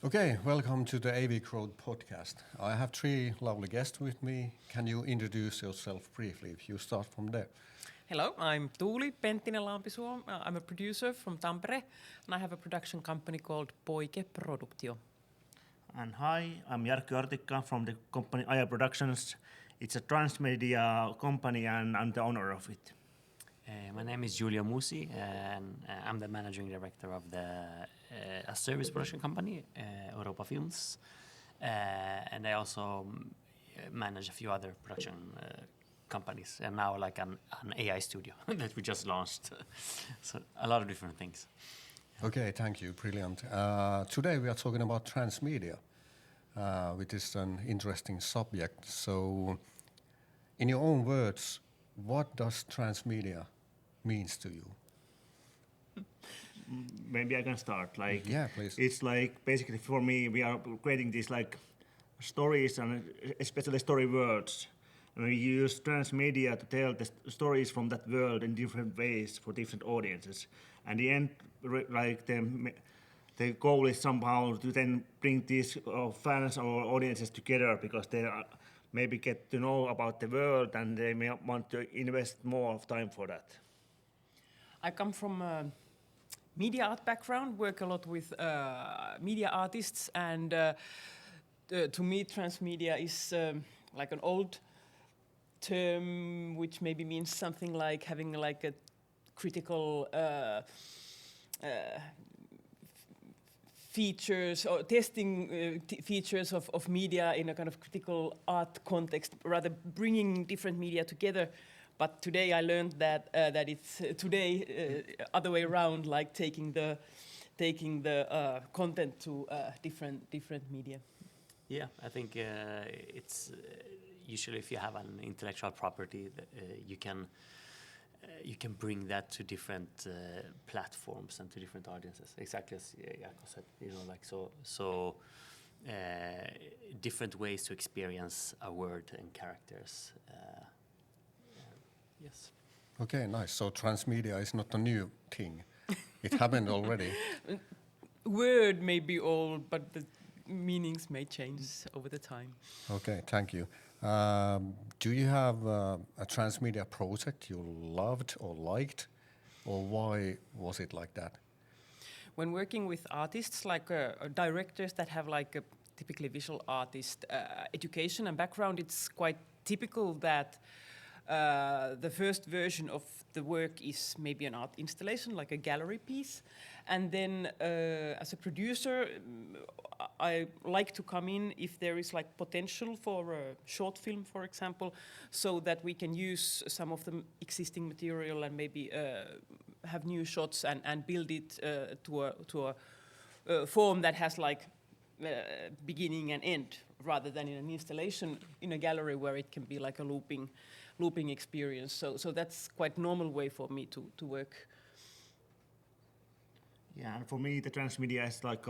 Okay, welcome to the AV Crowd podcast. I have three lovely guests with me. Can you introduce yourself briefly if you start from there? Hello, I'm Tuuli Penttinen-Lampisuo. I'm a producer from Tampere, and I have a production company called Poike Produktio. And hi, I'm Jarkko Artikka from the company Aya Productions. It's a transmedia company and I'm the owner of it. My name is Giulio Musi, and I'm the managing director of a service production company, Europa Films, and I also manage a few other production companies, and now like an AI studio that we just launched. So a lot of different things. Okay, thank you, brilliant. Today we are talking about transmedia, which is an interesting subject. So, in your own words, what does transmedia means to you? Maybe I can start. Yeah, please. It's like basically for me, we are creating these like stories and especially story worlds. And we use transmedia to tell the stories from that world in different ways for different audiences. And the end, like the goal is somehow to then bring these fans or audiences together because they maybe get to know about the world and they may want to invest more of time for that. I come from a media art background, work a lot with media artists, and to me transmedia is like an old term which maybe means something like having like a critical features or testing features of media in a kind of critical art context, rather bringing different media together. But today I learned that it's other way around, like taking the content to different media. Yeah, I think it's usually if you have an intellectual property, you can bring that to different platforms and to different audiences. Exactly as Jarkko said, like so different ways to experience a word and characters. Yes. Okay, nice. So transmedia is not a new thing. It happened already. Word may be old, but the meanings may change over the time. Okay, thank you. Do you have a transmedia project you loved or liked, or why was it like that? When working with artists, like directors that have like a typically visual artist education and background, it's quite typical that the first version of the work is maybe an art installation, like a gallery piece. And then as a producer, I like to come in if there is like potential for a short film, for example, so that we can use some of the existing material and maybe have new shots and build it to a form that has like beginning and end, rather than in an installation in a gallery where it can be like a looping experience. So that's quite normal way for me to work. Yeah, and for me the transmedia is like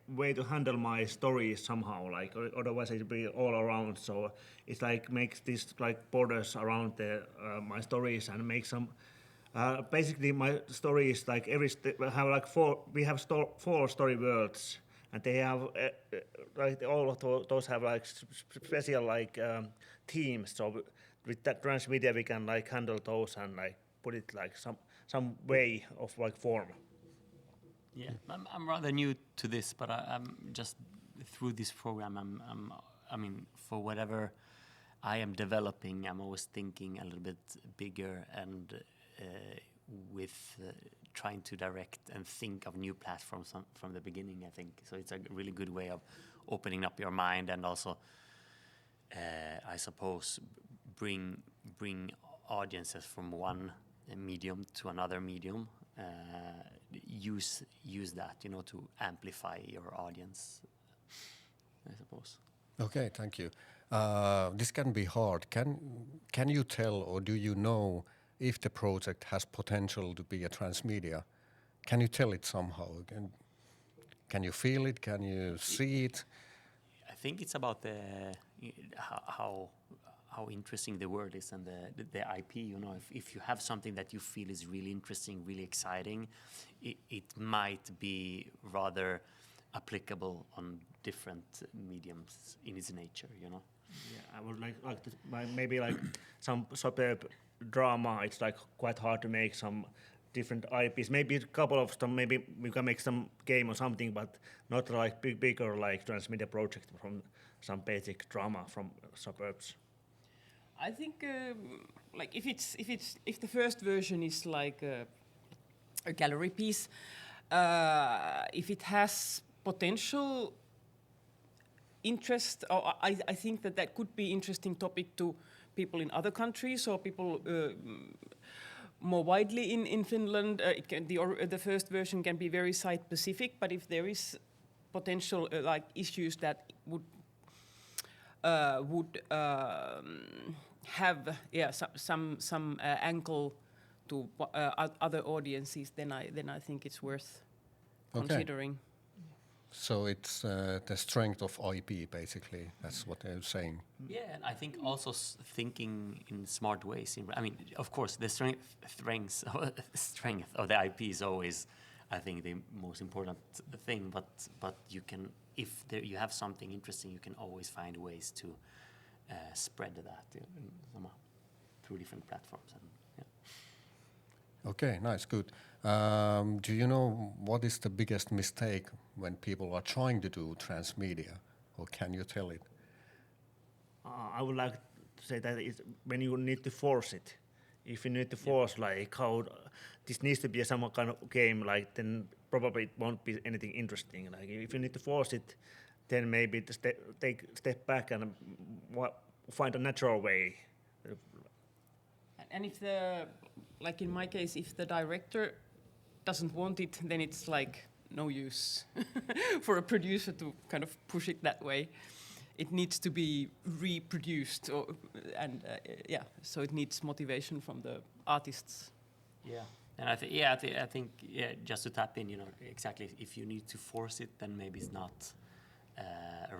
way to handle my stories somehow. Like otherwise it'd be all around. So it's like makes this like borders around my stories and make some. Basically, my story is like we have four story worlds. And they have like all of those have like special like themes. So with that transmedia, we can like handle those and like put it like some way of like form. Yeah, I'm rather new to this, but I'm just through this program. I mean, for whatever I am developing, I'm always thinking a little bit bigger and with trying to direct and think of new platforms from the beginning. I think so. It's a really good way of opening up your mind and also, I suppose, bring audiences from one medium to another medium. Use that, to amplify your audience, I suppose. Okay, thank you. This can be hard. Can you tell, or do you know if the project has potential to be a transmedia? Can you tell it somehow? Can you feel it? Can you see it? I think it's about how interesting the word is and the IP. If you have something that you feel is really interesting, really exciting, it might be rather applicable on different mediums in its nature, you know. Yeah, I would like to maybe like some suburb drama. It's like quite hard to make some different IPs. Maybe a couple of them. Maybe we can make some game or something, but not like bigger like transmedia project from some basic drama from suburbs. I think like if the first version is like a gallery piece, if it has potential interest, or I think that that could be interesting topic to people in other countries or people more widely in Finland. It can, the first version can be very site specific, but if there is potential like issues that would have some angle to other audiences, then I think it's worth considering. So it's the strength of IP, basically. That's what they're saying. Yeah, and I think also thinking in smart ways. I mean, of course, the strength of the IP is always, I think, the most important thing. But you can, if you have something interesting, you can always find ways to spread that through different platforms. And, yeah. Okay, nice, good. Do you know what is the biggest mistake when people are trying to do transmedia, or can you tell it? I would like to say that it's when you need to force it. If you need to force like how this needs to be some kind of game, like then probably it won't be anything interesting. Like if you need to force it, then maybe take a step back and find a natural way. And if like in my case, if the director doesn't want it, then it's like no use for a producer to kind of push it that way. It needs to be reproduced, so it needs motivation from the artists. Yeah, and I think just to tap in, exactly, if you need to force it, then maybe it's not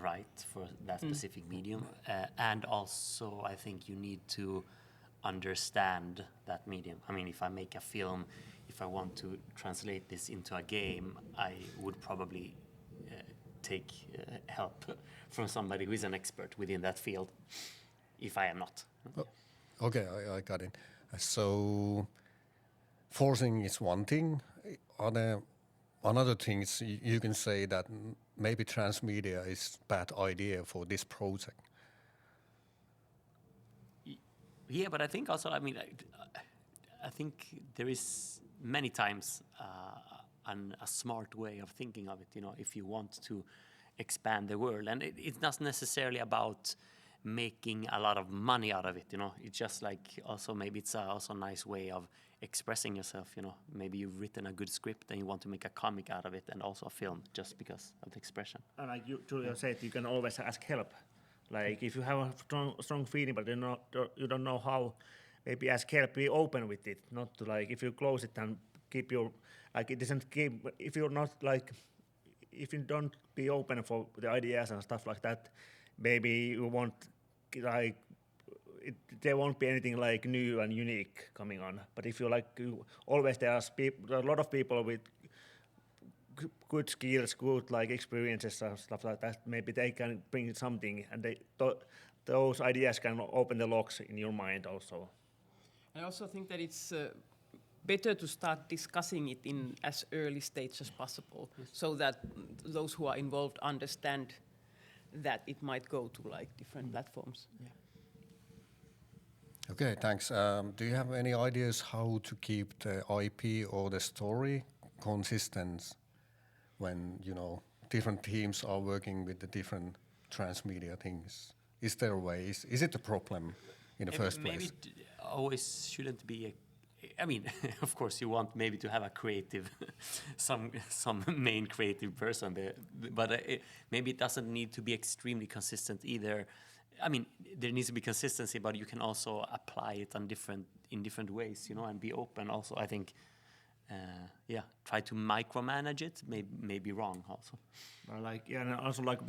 right for that specific medium. And also, I think you need to understand that medium. I mean, if I make a film, if I want to translate this into a game, I would probably take help from somebody who is an expert within that field, if I am not. Oh, okay, I got it. So forcing is one thing. Another thing is you can say that maybe transmedia is bad idea for this project. Yeah, but I think also, I mean, I think there is many times a smart way of thinking of it, if you want to expand the world. And it's not necessarily about making a lot of money out of it, It's just like also maybe it's also a nice way of expressing yourself, Maybe you've written a good script and you want to make a comic out of it and also a film just because of the expression. And like Julia said, you can always ask help. Like if you have a strong feeling but you don't know how, maybe ask help, be open with it, not to like if you close it and keep your, like it doesn't keep, if you're not like, if you don't be open for the ideas and stuff like that, maybe you won't like, there won't be anything like new and unique coming on. But if you always there are a lot of people with good skills, good like experiences and stuff like that, maybe they can bring something, and those ideas can open the locks in your mind also. I also think that it's better to start discussing it in as early stage as possible, so that those who are involved understand that it might go to like different platforms. Yeah. Okay, thanks. Do you have any ideas how to keep the IP or the story consistent when different teams are working with the different transmedia things? Is there a way? Is it a problem in the first place? Maybe it always shouldn't be I mean, of course, you want maybe to have a creative, some main creative person there, but maybe it doesn't need to be extremely consistent either. I mean, there needs to be consistency, but you can also apply it in different ways, and be open. Also, I think, try to micromanage it may be wrong also. And also like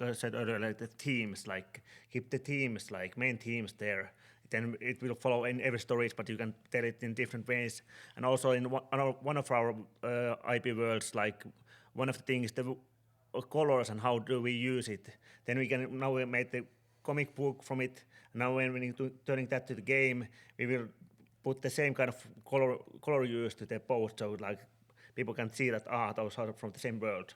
I said earlier, like the teams, like keep the teams, like main teams there. Then it will follow in every story, but you can tell it in different ways. And also in one of our IP worlds, like one of the things, colors and how do we use it. Then we made the comic book from it. Now when we turning that to the game, we will put the same kind of color use to the post, so like people can see that those are from the same world.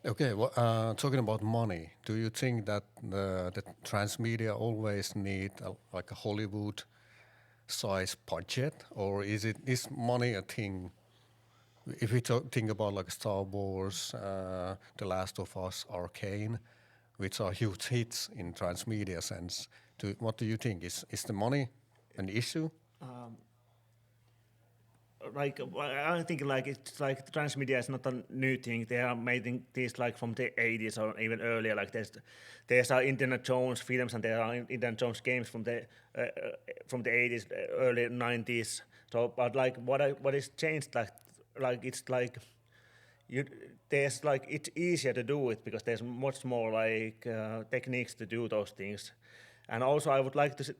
Okay, well, talking about money, do you think that the transmedia always need like a Hollywood-size budget, or is money a thing? If we think about like Star Wars, The Last of Us, Arcane, which are huge hits in transmedia sense, what do you think? Is the money an issue? Like I think like it's like transmedia is not a new thing. They are making these like from the 80s or even earlier. Like there's Indiana Jones films and there are Indiana Jones games from the 80s, early 90s. So, but like what is changed like it's like there's like it's easier to do it because there's much more like techniques to do those things. And also I would like to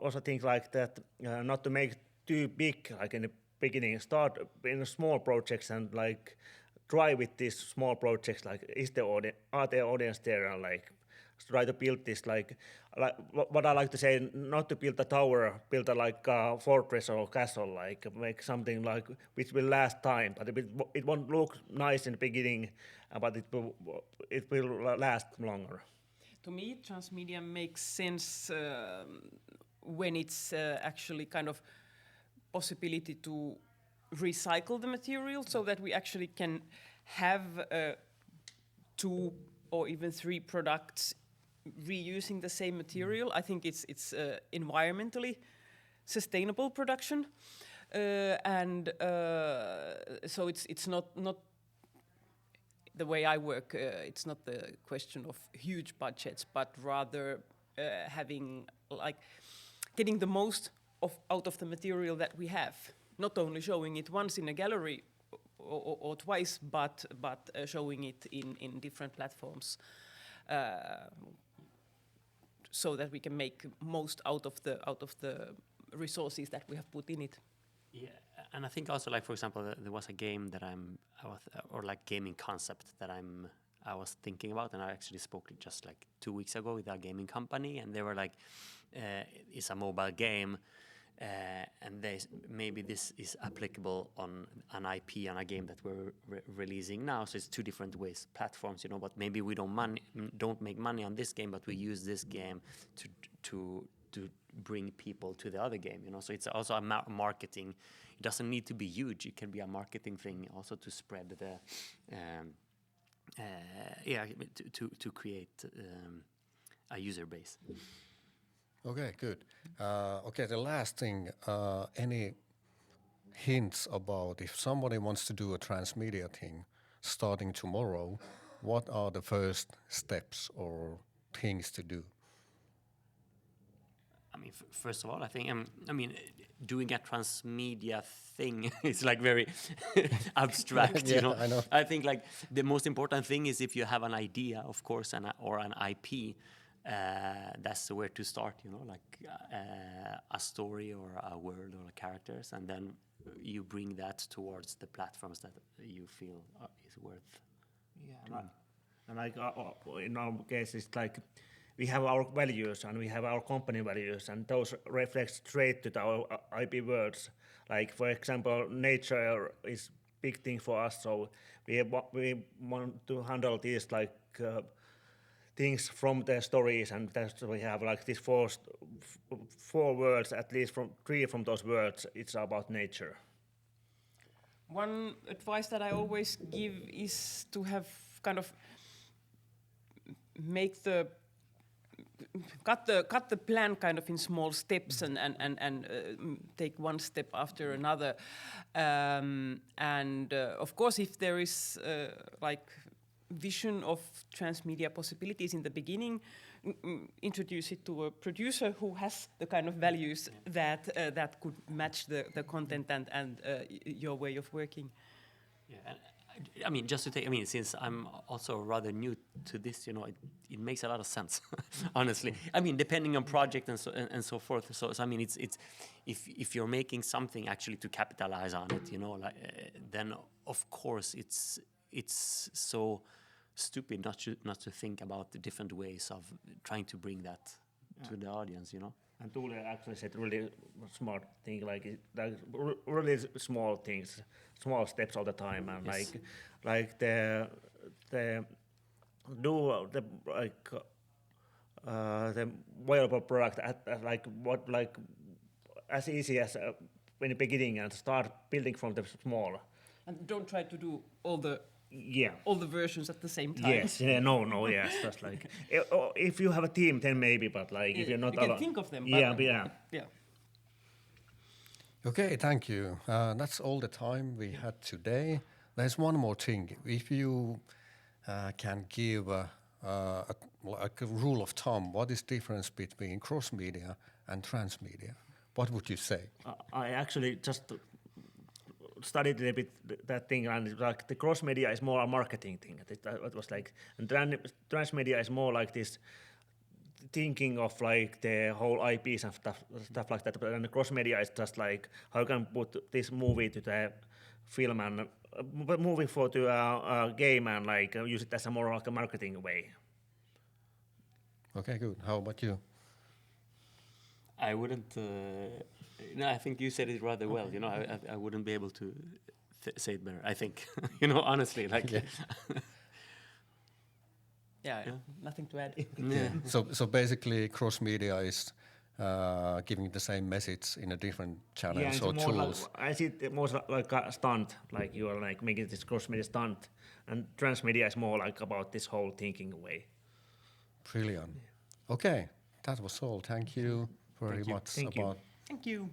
also think like that not to make too big like in the beginning, start in small projects and like try with these small projects. Like, are the audience there, and like try to build this like what I like to say, not to build a tower, build a fortress or castle, like make something like which will last time, but it won't look nice in the beginning, but it will last longer. To me, transmedia makes sense when it's actually kind of possibility to recycle the material, so that we actually can have 2 or even 3 products reusing the same material. I think it's environmentally sustainable production, and so it's not the way I work. It's not the question of huge budgets, but rather having like getting the most out of the material that we have, not only showing it once in a gallery or twice, but showing it in different platforms, so that we can make most out of the resources that we have put in it. Yeah, and I think also, like for example, there was a game that or like gaming concept that I was thinking about, and I actually spoke just like 2 weeks ago with our gaming company, and they were like, it's a mobile game. And maybe this is applicable on an IP on a game that we're releasing now. So it's 2 different ways, platforms, but maybe we don't make money on this game, but we use this game to bring people to the other game. So it's also a marketing. It doesn't need to be huge. It can be a marketing thing also to spread the to create a user base. Okay, good. Okay, the last thing, any hints about if somebody wants to do a transmedia thing starting tomorrow, what are the first steps or things to do? I mean, first of all, I think, doing a transmedia thing is like very abstract, Yeah, I know. I think like the most important thing is if you have an idea, of course, or an IP, that's where to start, like a story or a world or characters, and then you bring that towards the platforms that you feel is worth. Yeah, and like in our case, it's like we have our values and we have our company values, and those reflect straight to our IP words. Like for example, nature is big thing for us, so we want to handle these like things from the stories, and we have like these 4 words, at least from 3 from those words, it's about nature. One advice that I always give is to have kind of cut the plan kind of in small steps and take one step after another, and of course if there is like vision of transmedia possibilities in the beginning, introduce it to a producer who has the kind of values that could match the content and your way of working. Yeah, and I mean, just to take, I mean, since I'm also rather new to this, it makes a lot of sense, honestly. I mean, depending on project and so forth. So I mean, it's if you're making something actually to capitalize on it, like then of course it's so stupid not to think about the different ways of trying to bring that to the audience. And Tule actually said really smart thing, like really small things, small steps all the time, and Yes. like the do the the viable product at like as easy as in the beginning and start building from the small. And don't try to do all Yeah. the versions at the same time. Yes. Yeah. No. Yes. Just like if you have a team, then maybe. But like if you're not you can alone, think of them. Yeah. But Yeah. yeah. Okay, thank you. That's all the time we had today. There's one more thing. If you can give like a rule of thumb, what is difference between cross-media and transmedia? What would you say? I actually just studied a bit that thing, and it's like the cross media is more a marketing thing. It was like, and transmedia is more like this thinking of like the whole IPs and stuff like that. And the cross media is just like how you can put this movie to the film and movie for to a game and like use it as a more like a marketing way. Okay, good. How about you? I wouldn't. No, I think you said it rather well. I wouldn't be able to say it better. I think, honestly, like. Yeah, nothing to add. Yeah. So basically, cross-media is giving the same message in a different channels or more tools. like, I see it more like a stunt, like you are like making this cross media stunt, and transmedia is more like about this whole thinking way. Brilliant. Okay, that was all. Thank you very much Thank you. about Thank you.